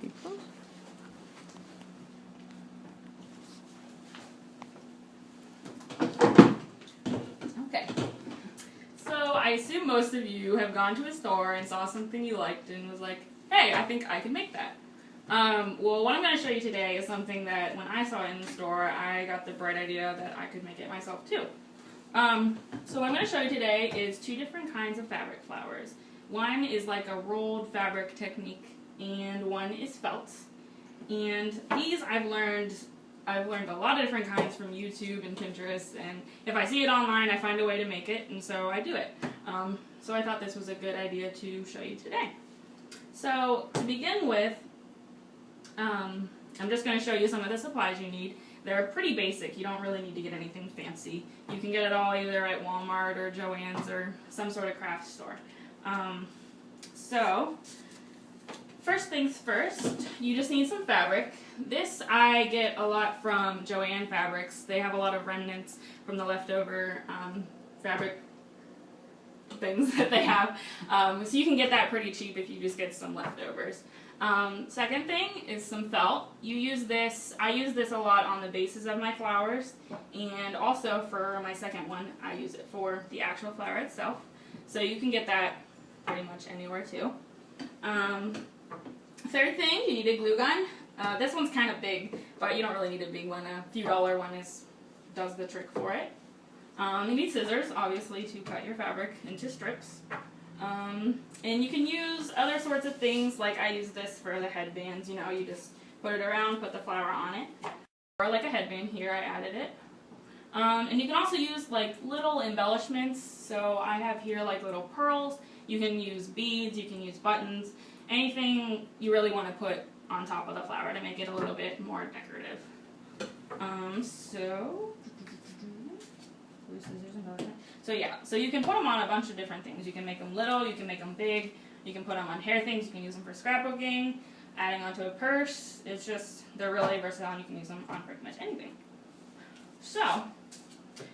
people. Okay. So I assume most of you have gone to a store and saw something you liked and was like, hey, I think I can make that. Well, what I'm going to show you today is something that when I saw it in the store, I got the bright idea that I could make it myself too. So what I'm going to show you today is two different kinds of fabric flowers. One is like a rolled fabric technique and one is felt. And these I've learned a lot of different kinds from YouTube and Pinterest, and if I see it online I find a way to make it, and so I do it. So I thought this was a good idea to show you today. So to begin with, I'm just going to show you some of the supplies you need. They're pretty basic. You don't really need to get anything fancy. You can get it all either at Walmart or Joann's or some sort of craft store. So first things first, you just need some fabric. This I get a lot from Joann Fabrics. They have a lot of remnants from the leftover fabric things that they have. So you can get that pretty cheap if you just get some leftovers. Second thing is some felt. I use this a lot on the bases of my flowers, and also for my second one I use it for the actual flower itself. So you can get that pretty much anywhere too. Third thing, you need a glue gun. This one's kind of big, but you don't really need a big one. A few dollar one does the trick for it. You need scissors, obviously, to cut your fabric into strips. And you can use other sorts of things, like I use this for the headbands. You know, you just put it around, put the flower on it. Or like a headband here, I added it. And you can also use like little embellishments. So I have here like little pearls. You can use beads, you can use buttons, anything you really want to put on top of the flower to make it a little bit more decorative. So yeah, so you can put them on a bunch of different things. You can make them little, you can make them big, you can put them on hair things, you can use them for scrapbooking, adding onto a purse. It's just, they're really versatile and you can use them on pretty much anything. So,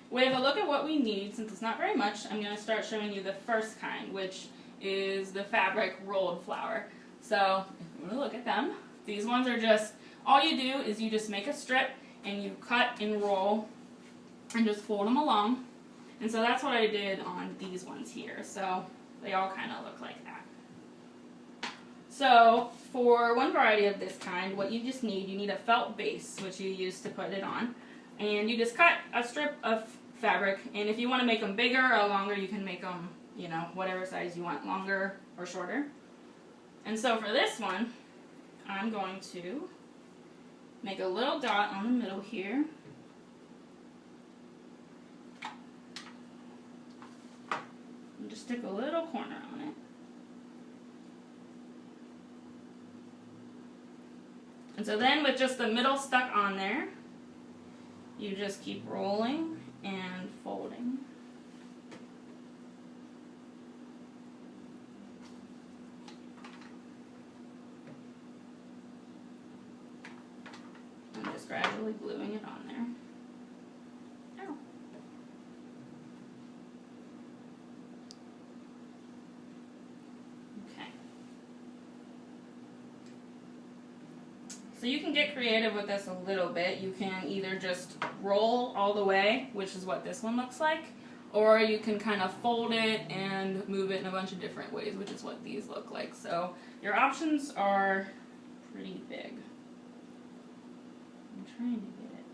with a look at what we need, since it's not very much, I'm going to start showing you the first kind, which is the fabric rolled flower. So, if you want to look at them, these ones are just, all you do is you just make a strip and you cut and roll and just fold them along. And so that's what I did on these ones here. So they all kind of look like that. So for one variety of this kind, what you just need, you need a felt base, which you use to put it on. And you just cut a strip of fabric, and if you want to make them bigger or longer, you can make them, you know, whatever size you want, longer or shorter. And so for this one, I'm going to make a little dot on the middle here. And just stick a little corner on it. And so then with just the middle stuck on there, you just keep rolling and folding. And just gradually gluing it on there. Ow. Okay. So you can get creative with this a little bit. You can either just roll all the way, which is what this one looks like, or you can kind of fold it and move it in a bunch of different ways, which is what these look like. So your options are pretty big. I'm trying to get it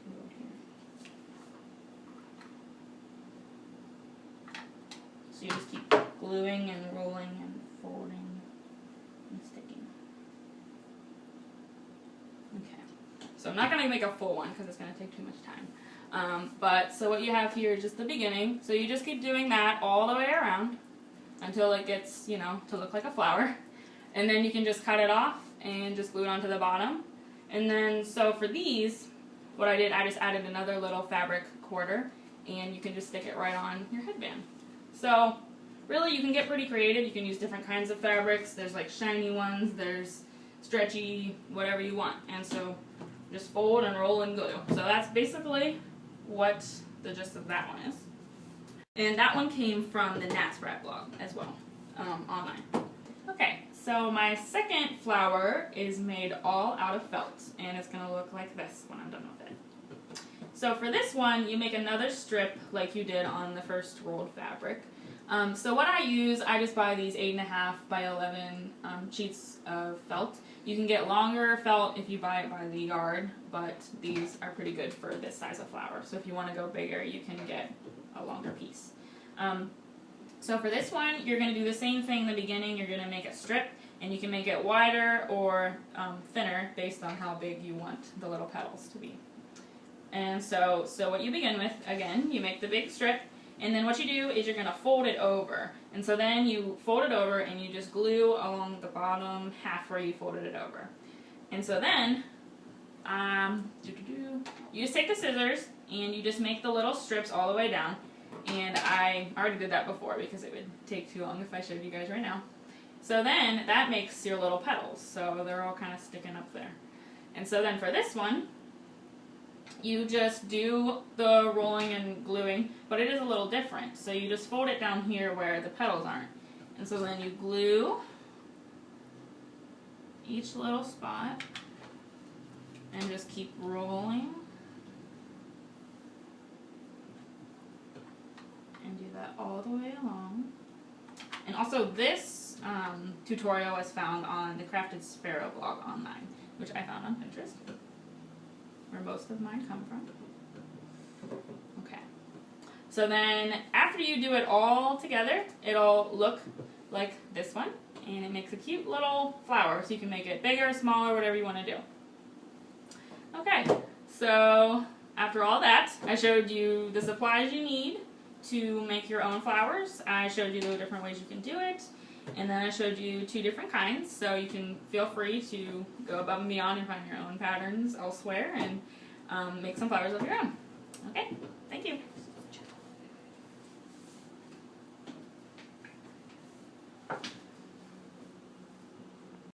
over here. So you just keep gluing and rolling and folding and sticking. Okay. So I'm not going to make a full one because it's going to take too much time. But so what you have here is just the beginning. So you just keep doing that all the way around until it gets, you know, to look like a flower. And then you can just cut it off and just glue it onto the bottom. And then, so for these, what I did, I just added another little fabric quarter, and you can just stick it right on your headband. So really you can get pretty creative. You can use different kinds of fabrics. There's like shiny ones, there's stretchy, whatever you want. And so just fold and roll and glue. So that's basically what the gist of that one is. And that one came from the Nat Scrap blog as well, online. Okay, So my second flower is made all out of felt, and it's going to look like this when I'm done with it. So for this one, you make another strip like you did on the first rolled fabric. So what I use, I just buy these 8.5 by 11 sheets of felt. You can get longer felt if you buy it by the yard, but these are pretty good for this size of flower. So if you want to go bigger, you can get a longer piece. So for this one, you're going to do the same thing in the beginning. You're going to make a strip, and you can make it wider or thinner based on how big you want the little petals to be. And so what you begin with, again, you make the big strip, and then what you do is you're going to fold it over. And so then you fold it over and you just glue along the bottom half where you folded it over. And so then, you just take the scissors and you just make the little strips all the way down. And I already did that before because it would take too long if I showed you guys right now. So then that makes your little petals. So they're all kind of sticking up there. And so then for this one, you just do the rolling and gluing, but it is a little different. So you just fold it down here where the petals aren't. And so then you glue each little spot and just keep rolling. And do that all the way along. And also this tutorial was found on the Crafted Sparrow blog online, which I found on Pinterest, where most of mine come from. Okay. So then after you do it all together, it'll look like this one, and it makes a cute little flower, so you can make it bigger, smaller, whatever you want to do. Okay, so after all that, I showed you the supplies you need to make your own flowers. I showed you the different ways you can do it, and then I showed you 2 different kinds, so you can feel free to go above and beyond and find your own patterns elsewhere and make some flowers of your own. Okay, thank you.